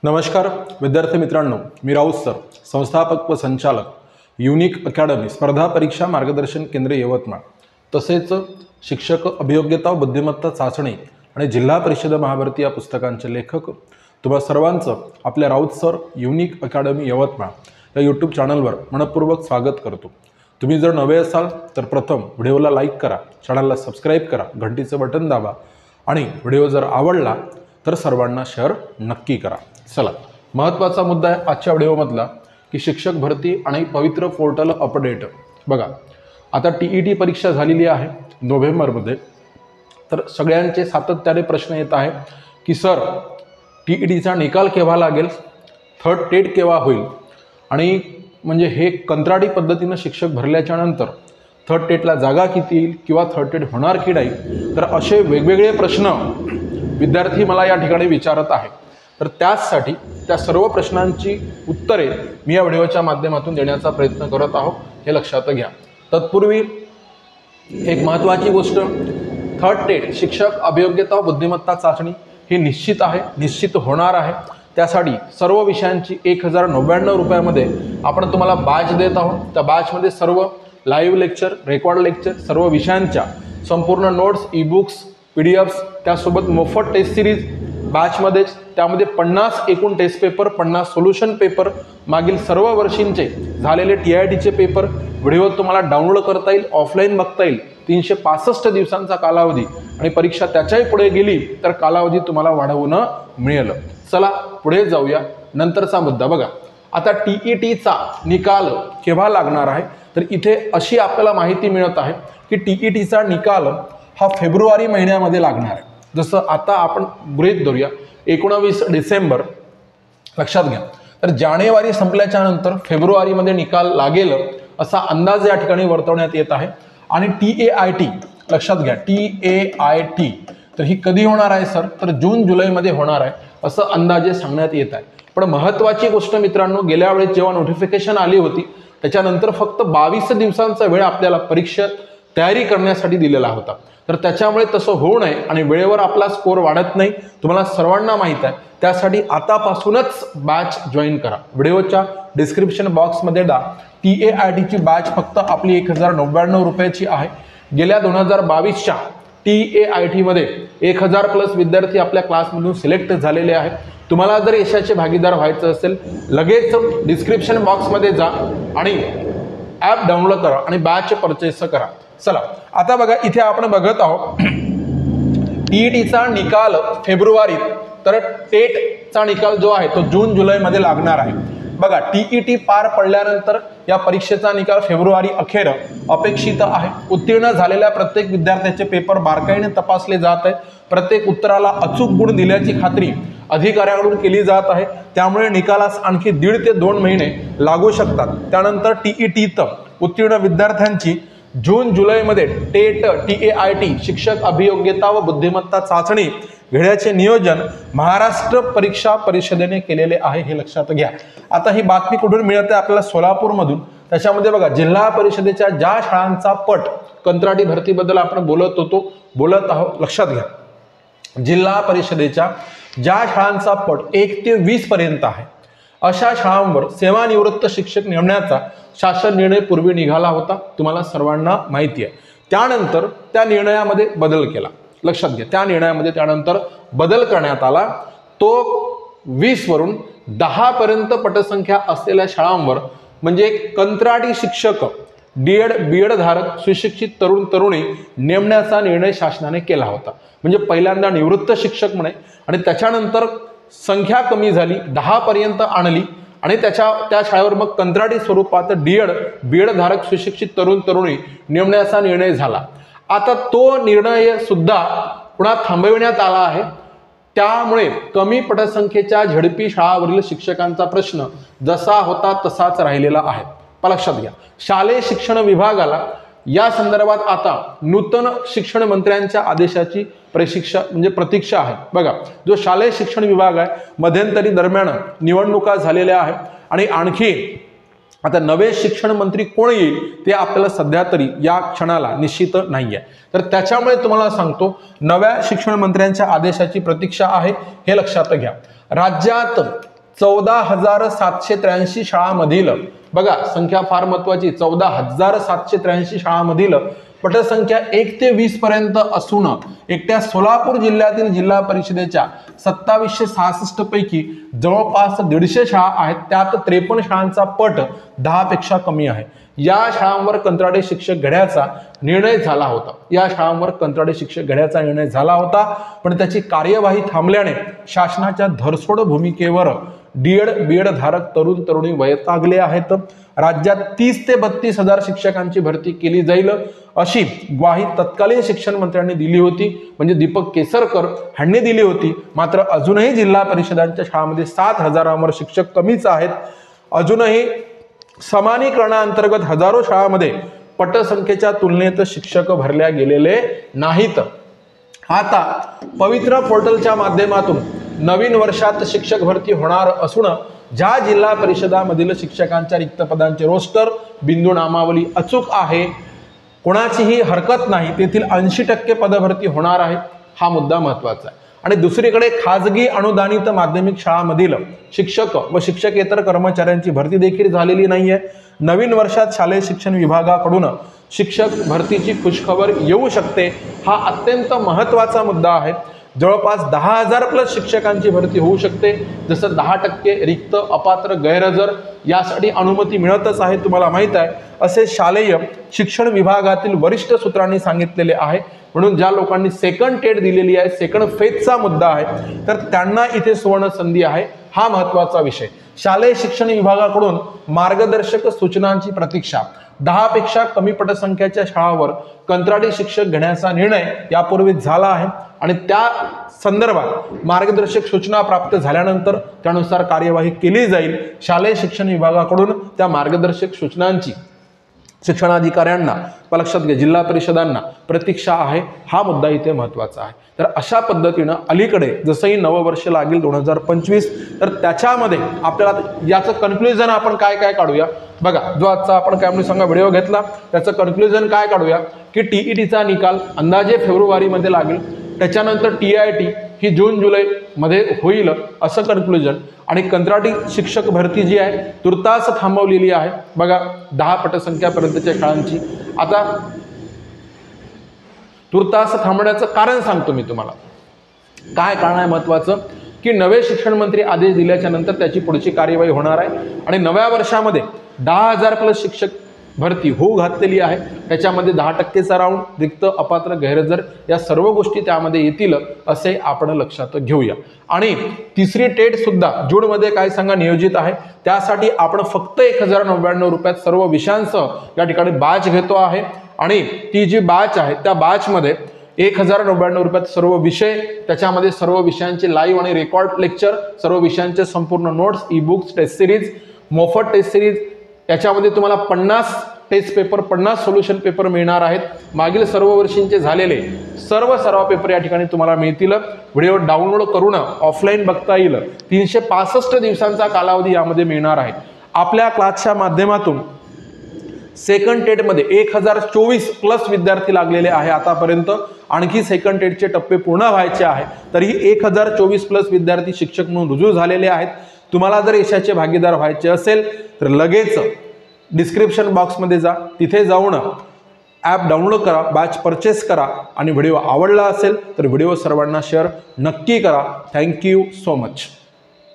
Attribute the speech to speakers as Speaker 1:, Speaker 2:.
Speaker 1: नमस्कार विद्यार्थी मित्रांनो, मी राऊत सर, संस्थापक व संचालक युनिक अकॅडमी स्पर्धा परीक्षा मार्गदर्शन केंद्र यवतमाळ, तसेच शिक्षक अभियोग्यता व बुद्धिमत्ता चाचणी आणि जिल्हा परिषद महाभरती या पुस्तकांचे लेखक तुम्हा सर्वांचं आपल्या Raut sir unique academy Yavatmal या यूट्यूब चॅनलवर मनपूर्वक स्वागत करतो। तुम्ही जर नवे असाल तर प्रथम व्हिडिओला लाईक करा, चॅनलला सबस्क्राईब करा, घंटीचं बटन दाबा आणि व्हिडिओ जर आवडला तर सर्वांना शेअर नक्की करा। चला, महत्त्वाचा मुद्दा आहे आजच्या व्हिडिओमधला की शिक्षक भरती आणि पवित्र पोर्टल अपडेट। बघा, आता TET परीक्षा झालेली आहे नोव्हेंबरमध्ये, तर सगळ्यांचे सातत्याने प्रश्न येत आहे की सर TETचा निकाल केव्हा लागेल, थर्ड टेट केव्हा होईल, आणि म्हणजे हे कंत्राटी पद्धतीने शिक्षक भरल्याच्या नंतर थर्ड टेटला जागा किती येईल किंवा थर्ड टेट होणार की नाही, तर असे वेगवेगळे प्रश्न विद्यार्थी मला या ठिकाणी विचारत आहे। तर त्यासाठी त्या सर्व प्रश्नांची उत्तरे मी या व्हिडिओच्या माध्यमातून देण्याचा प्रयत्न करत आहोत, हे लक्षात घ्या। तत्पूर्वी एक महत्त्वाची गोष्ट, थर्ड टेट शिक्षक अभियोग्यता व बुद्धिमत्ता चाचणी ही निश्चित आहे, निश्चित होणार आहे। त्यासाठी सर्व विषयांची 1099 रुपयामध्ये आपण तुम्हाला बॅच देत आहोत। त्या बॅचमध्ये सर्व लाईव्ह लेक्चर, रेकॉर्ड लेक्चर, सर्व विषयांच्या संपूर्ण नोट्स, ई-बुक्स, PDFs, त्यासोबत मोफत टेस्ट सिरीज बॅचमध्येच, त्यामध्ये 50 एकूण टेस्ट पेपर, 50 सोल्युशन पेपर, मागील सर्व वर्षींचे झालेले TITचे पेपर व्हिडिओ तुम्हाला डाउनलोड करता येईल, ऑफलाईन बघता येईल। 365 दिवसांचा कालावधी, आणि परीक्षा त्याच्याही पुढे गेली तर कालावधी तुम्हाला वाढवणं मिळेल। चला पुढे जाऊया। नंतरचा मुद्दा बघा, आता TETचा निकाल केव्हा लागणार आहे, तर इथे अशी आपल्याला माहिती मिळत आहे की TETचा निकाल हा फेब्रुवारी महिन्यामध्ये लागणार आहे। जसं आता आपण गृहीत धरूया 19 डिसेंबर, लक्षात घ्या, तर जानेवारी संपल्याच्या नंतर फेब्रुवारीमध्ये निकाल लागेल असा अंदाज या ठिकाणी वर्तवण्यात येत आहे। आणि TAIT, लक्षात घ्या, TAIT तर ही कधी होणार आहे सर, तर जून जुलैमध्ये होणार आहे असं अंदाजे सांगण्यात येत आहे। पण महत्त्वाची गोष्ट मित्रांनो, गेल्या वेळेस जेव्हा नोटिफिकेशन आली होती त्याच्यानंतर फक्त 22 दिवसांचा वेळ आपल्याला परीक्षा तयारी करण्यासाठी दिलेला होता। तर त्याच्यामुळे तसं होऊ नये आणि वेळेवर आपला स्कोर वाढत नाही, तुम्हाला सर्वांना माहीत आहे। त्यासाठी आतापासूनच बॅच जॉईन करा। व्हिडिओच्या डिस्क्रिप्शन बॉक्समध्ये TAITची बॅच फक्त आपली 1099 रुपयाची आहे। गेल्या 2022च्या TAITमध्ये 1000+ विद्यार्थी आपल्या क्लासमधून सिलेक्ट झालेले आहेत। तुम्हाला जर यशाचे भागीदार व्हायचं असेल, लगेच डिस्क्रिप्शन बॉक्समध्ये जा आणि ॲप डाउनलोड करा आणि बॅच परचेस करा। चला, आता बघा, इथे आपण बघत आहोत TETचा निकाल फेब्रुवारीत, तर टेटचा निकाल जो आहे तो जून जुलैमध्ये लागणार आहे। बघा, TET पार पडल्यानंतर या परीक्षेचा निकाल फेब्रुवारी अखेर अपेक्षित आहे। उत्तीर्ण झालेल्या प्रत्येक विद्यार्थ्याचे पेपर बारकाईने तपासले जात आहेत। प्रत्येक उत्तराला अचूक गुण दिल्याची खात्री अधिकाऱ्यांकडून केली जात आहे। त्यामुळे निकालास आणखी 1.5 ते 2 महिने लागू शकतात। त्यानंतर TETत उत्तीर्ण विद्यार्थ्यांची जून जुलैमध्ये टेट TAIT शिक्षक अभियोग्यता व बुद्धिमत्ता चाचणी घेण्याचे नियोजन महाराष्ट्र परीक्षा परिषदेने केलेले आहे, हे लक्षात घ्या। आता ही बातमी कुठून मिळते आपल्याला, सोलापूरमधून। त्याच्यामध्ये बघा, जिल्हा परिषदेच्या ज्या शाळांचा पट कंत्राटी भरतीबद्दल आपण बोलत आहोत, लक्षात घ्या, जिल्हा परिषदेच्या ज्या शाळांचा पट 1 ते 20 पर्यंत आहे अशा शाळांवर सेवानिवृत्त शिक्षक नेमण्याचा शासन निर्णय पूर्वी निघाला होता, तुम्हाला सर्वांना माहिती आहे। त्यानंतर त्या निर्णयामध्ये बदल केला, लक्षात घ्या, त्या निर्णयामध्ये त्यानंतर बदल करण्यात आला। तो 20 वरून 10 पर्यंत पटसंख्या असलेल्या शाळांवर, म्हणजे कंत्राटी शिक्षक DED BED धारक सुशिक्षित तरुण तरुणी नेमण्याचा निर्णय शासनाने केला होता। म्हणजे पहिल्यांदा निवृत्त शिक्षक म्हणे, आणि त्याच्यानंतर संख्या कमी झाली, 10 पर्यंत आणली, आणि त्या शाळेवर मग कंत्राटी स्वरूपात DED BED धारक सुशिक्षित तरुण तरुणी नेमण्याचा निर्णय झाला। आता तो निर्णय सुद्धा पुन्हा थांबविण्यात आला आहे। त्यामुळे कमी पटसंख्येच्या झडपी शाळावरील शिक्षकांचा प्रश्न जसा होता तसाच राहिलेला आहे। लक्षात घ्या, शालेय शिक्षण विभागाला या संदर्भात आता नूतन शिक्षण मंत्र्यांच्या आदेशाची प्रतीक्षा आहे। बघा, जो शालेय शिक्षण विभाग आहे, मध्यंतरी दरम्यान निवडणुका झालेल्या आहेत आणि आणखी आता नवे शिक्षण मंत्री कोण येईल ते आपल्याला सध्या तरी या क्षणाला निश्चित नाही आहे. तर त्याच्यामुळे तुम्हाला सांगतो नव्या शिक्षण मंत्र्यांच्या आदेशाची प्रतीक्षा आहे हे लक्षात घ्या. राज्यात 14,783 शाळांमधील बघा संख्या फार महत्वाची 14,783 शाळांमधील पटसंख्या 1 ते 20 पर्यंत असून एकट्या सोलापूर जिल्ह्यातील जिल्हा परिषदेच्या 2766 पैकी जवळपास 150 शाळा आहेत. त्यात 53 शाळांचा पट 10 पेक्षा कमी आहे. या शाळांवर कंत्राटी शिक्षक घेण्याचा निर्णय झाला होता. या शाळांवर कंत्राटी शिक्षक घेण्याचा निर्णय झाला होता, पण त्याची कार्यवाही थांबल्याने शासनाच्या धरसोड भूमिकेवर डीएड बीएड धारक तरुण तरुणी वैतागले आहेत. राज्यात 30 ते 32 हजार शिक्षकांची भरती केली जाईल अशी ग्वाही तत्कालीन शिक्षण मंत्र्यांनी दिली होती, म्हणजे दीपक केसरकर यांनी दिली होती. मात्र अजूनही जिल्हा परिषदांच्या शाळांमध्ये 7,000वर शिक्षक कमीच आहेत. अजूनही समानीकरणाअंतर्गत हजारो शाळांमध्ये पटसंख्येच्या तुलनेत शिक्षक भरल्या गेलेले नाहीत. आता पवित्र पोर्टलच्या माध्यमातून नवीन वर्षात शिक्षक भरती होणार असून ज्या जिल्हा परिषदामधील शिक्षकांच्या रिक्त पदांचे रोस्टर बिंदू नामावली अचूक आहे, कोणाचीही हरकत नाही, तेथील 80% पदभरती होणार आहे. हा मुद्दा महत्वाचा आहे. आणि दुसरीकडे खाजगी अनुदानित माध्यमिक शाळांमधील शिक्षक व शिक्षकेतर कर्मचाऱ्यांची भरती देखील झालेली नाहीये. नवीन वर्षात शालेय शिक्षण विभागाकडून शिक्षक भरतीची खुशखबर येऊ शकते. हा अत्यंत महत्वाचा मुद्दा आहे. जवळपास 10,000 प्लस शिक्षकांची भरती होऊ शकते. जसं 10% रिक्त अपात्र गैरहजर यासाठी अनुमती मिळतच आहे, तुम्हाला माहित आहे, असे शालेय शिक्षण विभागातील वरिष्ठ सूत्रांनी सांगितलेले आहे. म्हणून ज्या लोकांनी सेकंड टेट दिलेली आहे, सेकंड फेजचा मुद्दा आहे, तर त्यांना इथे सुवर्ण संधी आहे. हा महत्वाचा विषय. शालेय शिक्षण विभागाकडून मार्गदर्शक सूचनांची प्रतीक्षा. 10 पेक्षा कमी पटसंख्येच्या शाळांवर कंत्राटी शिक्षक घेण्याचा निर्णय यापूर्वीच झाला आहे आणि त्या संदर्भात मार्गदर्शक सूचना प्राप्त झाल्यानंतर त्यानुसार कार्यवाही केली जाईल. शालेय शिक्षण विभागाकडून त्या मार्गदर्शक सूचनांची शिक्षणाधिकाऱ्यांना लक्षात घ्या, जिल्हा परिषदांना प्रतीक्षा आहे. हा मुद्दा इथे महत्वाचा आहे. तर अशा पद्धतीनं अलीकडे जसंही नववर्ष लागेल 2025, तर त्याच्यामध्ये आपल्याला याचं कन्क्लुजन आपण काय काय काढूया बघा. जो आजचा आपण काय सांगा व्हिडिओ घेतला त्याचं कन्क्लुजन काय काढूया की टीईटीचा निकाल अंदाजे फेब्रुवारीमध्ये लागेल. त्याच्यानंतर टीआयटी ही जून जुलै मध्ये होईल असं कन्क्लुजन. आणि कंत्राटी शिक्षक भरती जी आहे तुर्तास थांबवलेली आहे बघा 10 पटसंख्यापर्यंतच्या शाळांची. आता तुर्तास थांबवण्याचं कारण सांगतो मी तुम्हाला. काय कारण आहे महत्वाचं की नवे शिक्षण मंत्री आदेश दिल्याच्या नंतर त्याची पुढची कार्यवाही होणार आहे आणि नव्या वर्षामध्ये 10,000 प्लस शिक्षक भरती होऊ घातलेली आहे. त्याच्यामध्ये 10%चा राऊंड, रिक्त अपात्र गैरहजर या सर्व गोष्टी त्यामध्ये येतील असे आपण लक्षात घेऊया. आणि तिसरी टेट सुद्धा जूनमध्ये काय सांगा नियोजित आहे. त्यासाठी आपण फक्त 1,099 रुपयात सर्व विषयांसह या ठिकाणी बॅच घेतो आहे आणि ती जी बॅच आहे त्या बॅचमध्ये 1,099 रुपयात सर्व विषय, त्याच्यामध्ये सर्व विषयांचे लाईव्ह आणि रेकॉर्ड लेक्चर, सर्व विषयांचे संपूर्ण notes, e books, test series, मोफत टेस्ट सिरीज, याच्यामध्ये तुम्हाला 50 टेस्ट पेपर, 50 सोल्युशन पेपर मिळणार आहेत. मागील सर्व वर्षींचे झालेले सर्व सराव पेपर या ठिकाणी तुम्हाला मिळतील. व्हिडिओ डाउनलोड करून ऑफलाईन बघता येईल. 365 दिवसांचा कालावधी यामध्ये मिळणार आहे. आपल्या क्लासच्या माध्यमातून सेकंड टेटमध्ये 1024 प्लस विद्यार्थी लागलेले आहे आतापर्यंत. आणखी सेकंड टेटचे टप्पे पूर्ण व्हायचे आहे. तरीही 1024 प्लस विद्यार्थी शिक्षक म्हणून रुजू झालेले आहेत. तुम्हाला जर यशाचे भागीदार व्हायचे असेल तर लगेच डिस्क्रिप्शन बॉक्समध्ये जा, तिथे जाऊन ॲप डाउनलोड करा, बॅच परचेस करा आणि व्हिडिओ आवडला असेल तर व्हिडिओ सर्वांना शेअर नक्की करा. Thank you so much.